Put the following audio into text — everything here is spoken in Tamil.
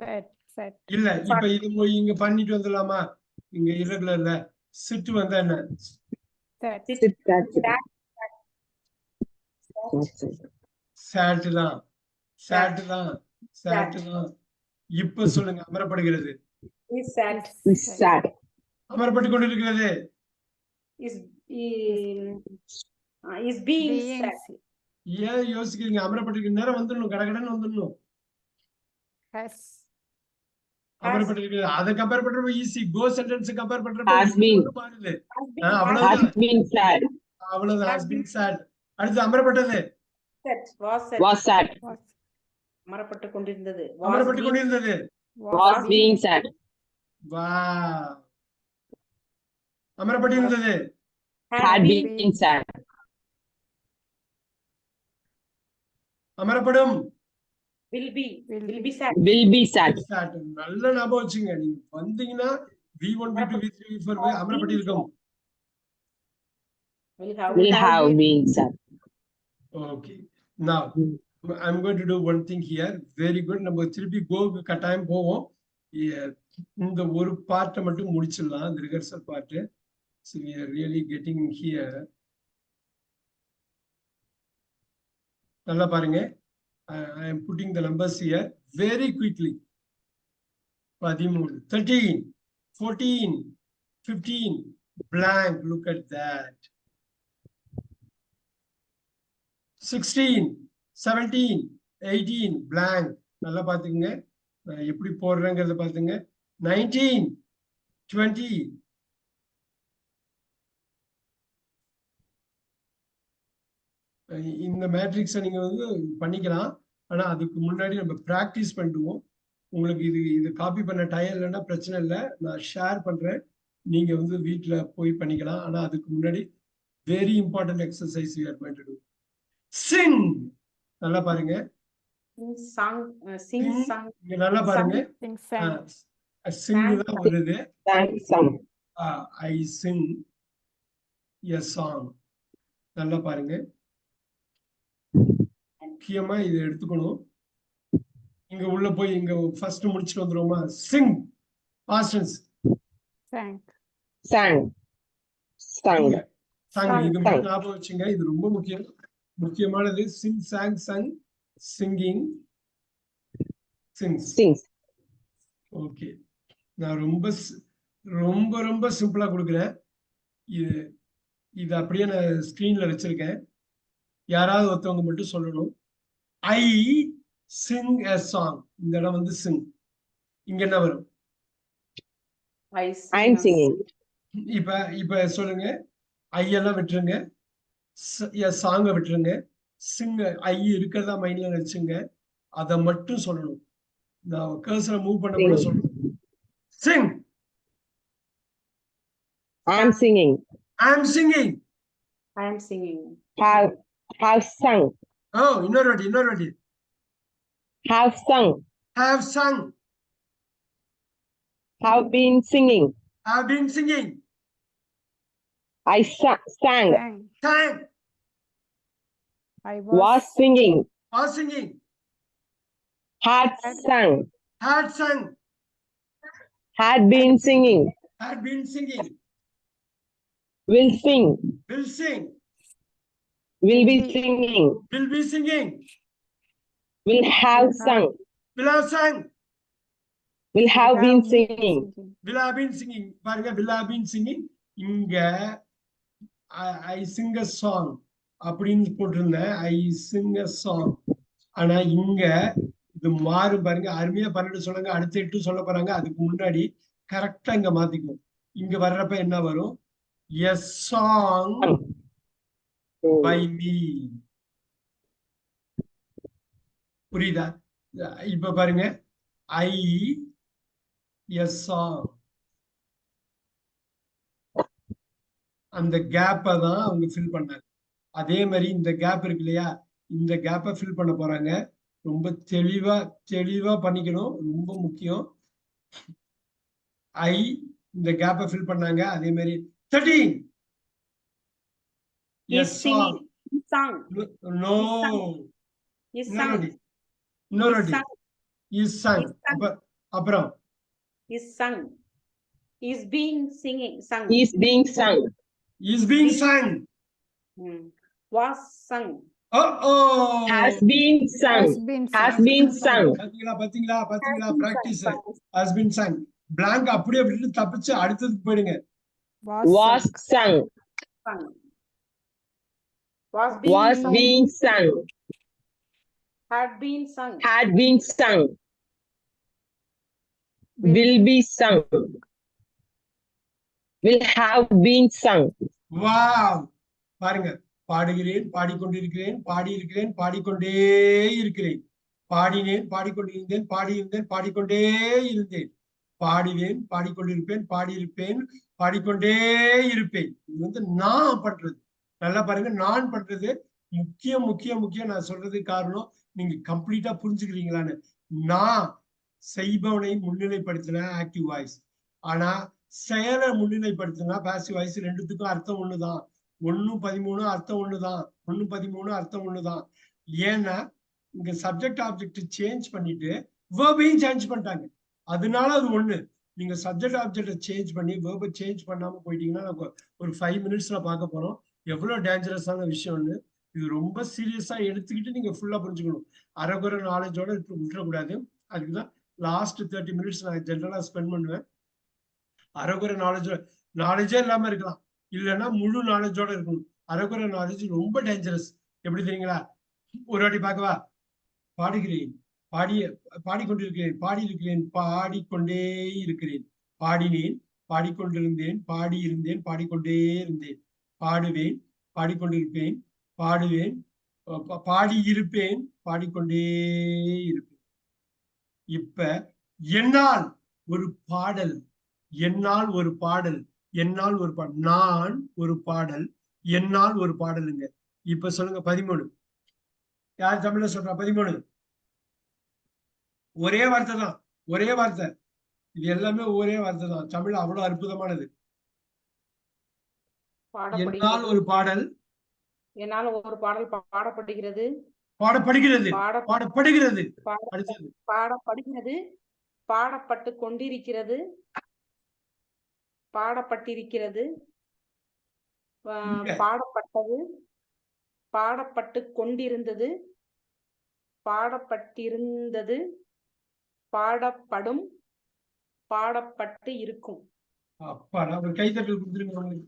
Set. Set. இல்ல இப்ப இது இங்க பண்ணிட்டு வந்துடலாமா? இங்க irregularல சிட் வந்தா என்ன? Set. Sit. சாட் தான். சாட் தான். சாட் தான். இப்ப சொல்லுங்க, அமரப்படுகிறது. Is sat. Is sat. அமரப்பட்டுக் கொண்டிருக்கிறது. Is being Being. sat. ஏன் யோசிக்கிறீங்க? அமரப்பட்டிருக்கிற நேரம் வந்துடணும், கடகடன்னு வந்துடணும். Has. அமரப்பட்டிருக்கிறது. அதை கம்பேர் பண்றப்ப ஈஸி. கோ சென்டென்ஸ் கம்பேர் பண்றப்ப Has been. மாறுது. Has அவ்வளவுதான். Has been sat. அவ்வளவுதான். has been sad. அடுத்து அமரப்பட்டது. sat. Was sat. Was sat. Was. அமரப்பட்டுக் கொண்டிருந்தது. அமரப்பட்டுக் கொண்டிருந்தது. Was being sat. வா. அமரப்பட்டிருந்தது. Had been sat. அமரப்படும். Will be. Will be sat. Will be sat. Sad. நல்ல ஞாபகம் வச்சுங்க. நீங்க வந்தீங்கன்னா V1 V2 V3 V4 அமரப்பட்டிருக்கும். Will have been sat. Okay. Now I'm going to do one thing here. Very good. நம்ம திருப்பி கோவுக்கு கட்டாயம் போவோம். இந்த ஒரு பார்ட்டை மட்டும் முடிச்சிடலாம், இந்த rehearsal part. So we are really getting here. நல்லா பாருங்க. I am putting the numbers here very quickly. 13, 13, 14, 15, blank. Look at that. 16, 17, 18, blank. நல்லா பாத்துங்க. எப்படி போடுறேங்கிறத பாத்துங்க. 19, 20. இந்த மேட்ரிக்ஸை நீங்க வந்து பண்ணிக்கலாம். ஆனா அதுக்கு முன்னாடி நம்ம பிராக்டிஸ் பண்ணுவோம். உங்களுக்கு இது காப்பி பண்ண டைம் இல்லைன்னா பிரச்சனை இல்லை, நான் ஷேர் பண்றேன். நீங்க வந்து வீட்டுல போய் பண்ணிக்கலாம். ஆனா அதுக்கு முன்னாடி very important exercise we are going to do. Sing. நல்லா பாருங்க. sing song. இங்க நல்லா பாருங்க. Sing. Sang. Sing தான் வருது. Sung. I sing a song. நல்லா பாருங்க. முக்கியமா இதை எடுத்துக்கணும். இங்க உள்ள போய் இங்க ஃபர்ஸ்ட் முடிச்சுட்டு வந்துருவோமா? Singh past tense. Sang. Sang. Sung. Sang. இது மட்டும் ஞாபகம் வச்சுங்க. இது ரொம்ப முக்கியமானது. Sing, song, sung, singing, sings. Sings. Okay. நான் ரொம்ப ரொம்ப சிம்பிளா கொடுக்குறேன். இது அப்படியே நான் ஸ்கிரீன்ல வச்சிருக்கேன். யாராவது ஒருத்தவங்க மட்டும் சொல்லணும். ஐ சிங் a song. இந்த இடம் வந்து சிங். இங்க என்ன வரும்? I am singing. இப்ப சொல்லுங்க. ஐயெல்லாம் விட்டுருங்க. சாங்க விட்டுருங்க. சிங் ஐ இருக்கிறதா மைண்ட்ல நினைச்சுங்க. அதை மட்டும் சொல்லணும். நான் கர்சரை மூவ் பண்ண கூட சொல்லணும். Singh. I am singing. I am singing. I am singing. Have sung. Oh, இன்னொரு வாட்டி. Have sung. Have sung. Have been singing. Have been singing. I sang. Sang. Sang. I Was singing. Was singing. Had sung. Had sung. Had been singing. Had been singing. Will sing. Will sing. Will be singing. Will be singing. Will have sung. Will have sung. Will have been singing. Will have been singing. பாருங்க, will have been singing. இங்க I sing a song அப்படின்னு போட்டிருந்தேன். I sing a song. ஆனா இங்க இது மாறும் பாருங்க. அருமையா 12 சொல்லுங்க. அடுத்த 8 சொல்ல போறாங்க. அதுக்கு முன்னாடி கரெக்டா இங்க மாத்திக்குவோம். இங்க வர்றப்ப என்ன வரும்? A song by me. புரியுதா? இப்ப பாருங்க. I a song. அந்த கேப்பை தான் அவங்க ஃபில் பண்ணாங்க. அதே மாதிரி இந்த கேப் இருக்கு இல்லையா? இந்த கேப்பை ஃபில் பண்ண போறாங்க. ரொம்ப தெளிவா பண்ணிக்கணும். ரொம்ப முக்கியம். ஐ இந்த கேப்பை ஃபில் பண்ணாங்க. அதே மாதிரி 13. Is singing. Sung. No. Is sung. இன்னொரு is sung. அப்ப அப்புறம் is sung, is being sung, Is being sung. is being sung. Hmm. Was sung, Oh. Has been sung. Has been Has sung. been sung. பாத்தீங்களா practice has been sung. blank அப்படியே விட்டுட்டு தப்பிச்சு அடுத்ததுக்கு போயிடுங்க. Was sung. sung, was Was being being sung. had been sung, Had been sung. Will be sung. Will have been sung. Wow. பாருங்க, பாடுகிறேன், பாடிக்கொண்டிருக்கிறேன், பாடியிருக்கிறேன், பாடிக்கொண்டே இருக்கிறேன், பாடினேன், பாடிக்கொண்டிருந்தேன், பாடியிருந்தேன், பாடிக்கொண்டே இருந்தேன், பாடுவேன், பாடிக்கொண்டிருப்பேன், பாடியிருப்பேன், பாடிக்கொண்டே இருப்பேன். இது நான் பண்றது. நல்லா பாருங்க, நான் பண்றது முக்கியம் முக்கியம் முக்கியம். நான் சொல்றதுக்கு காரணம் நீங்க கம்ப்ளீட்டா புரிஞ்சுக்கிறீங்களான்னு. நான் செய்பவனை முன்னிலைப்படுத்தின ஆக்டிவ் வாய்ஸ், ஆனா செயலை முன்னிலைப்படுத்தினா பாசிவ் வாய்ஸ். ரெண்டுத்துக்கும் அர்த்தம் ஒண்ணுதான். 1:13 அர்த்தம் ஒண்ணுதான். 1:13 அர்த்தம் ஒண்ணுதான். ஏன்னா இங்க சப்ஜெக்ட் ஆப்ஜெக்ட் சேஞ்ச் பண்ணிட்டு வேர்பையும் சேஞ்ச் பண்ணிட்டாங்க. அதனால அது ஒண்ணு. நீங்க சப்ஜெக்ட் ஆப்ஜெக்ட சேஞ்ச் பண்ணி வேர்பை சேஞ்ச் பண்ணாம போயிட்டீங்கன்னா நம்ம ஒரு 5 மினிட்ஸ்ல பார்க்க போறோம் எவ்வளவு டேஞ்சரஸான விஷயம்னு. இது ரொம்ப சீரியஸா எடுத்துக்கிட்டு நீங்க ஃபுல்லா புரிஞ்சுக்கணும். அரைகுறை நாலேஜோட விட்டுறக்கூடாது. அதுக்குதான் லாஸ்ட் 30 மினிட்ஸ் நான் ஜென்ரலா ஸ்பெண்ட் பண்ணுவேன். அரைகுறை நாலேஜே இல்லாம இருக்கலாம், இல்லைன்னா முழு நாலேஜோட இருக்கணும். அரைகுறை நாலேஜ் ரொம்ப டேஞ்சரஸ். எப்படி தெரியுங்களா? ஒரு வாட்டி பார்க்கவா? பாடுகிறேன், பாடிக்கொண்டிருக்கிறேன், பாடியிருக்கிறேன், பாடிக்கொண்டே இருக்கிறேன், பாடினேன், பாடிக்கொண்டிருந்தேன், பாடியிருந்தேன், பாடிக்கொண்டே இருந்தேன், பாடுவேன், பாடிக்கொண்டிருப்பேன், பாடுவேன், பாடியிருப்பேன், பாடிக்கொண்டே இருப்பேன். இப்ப என்னால் ஒரு பாடல், என்னால் ஒரு பாடல், என்னால் ஒரு பாடல், நான் ஒரு பாடல், என்னால் ஒரு பாடலுங்க. இப்ப சொல்லுங்க 13. யார் தமிழ்ல சொல்றா? 13. ஒரே வார்த்தை தான், ஒரே வார்த்தை. இது எல்லாமே ஒரே வார்த்தை தான். தமிழ் அவ்வளவு அற்புதமானது. என்னால் ஒரு பாடல், என்னால் ஒரு பாடல் பாடப்படுகிறது, பாடப்படுகிறது, பாடப்படுகிறது, அடுத்தது பாடப்படுகிறது, பாடப்பட்டு கொண்டிருக்கிறது, பாடப்பட்டிருக்கிறது, பாடப்பட்டது, பாடப்பட்டு கொண்டிருந்தது, பாடப்பட்டிருந்தது, பாடப்படும், பாடப்பட்டு இருக்கும். அப்பா, ஒரு கைத்தட்டல் கொடுத்துருங்க.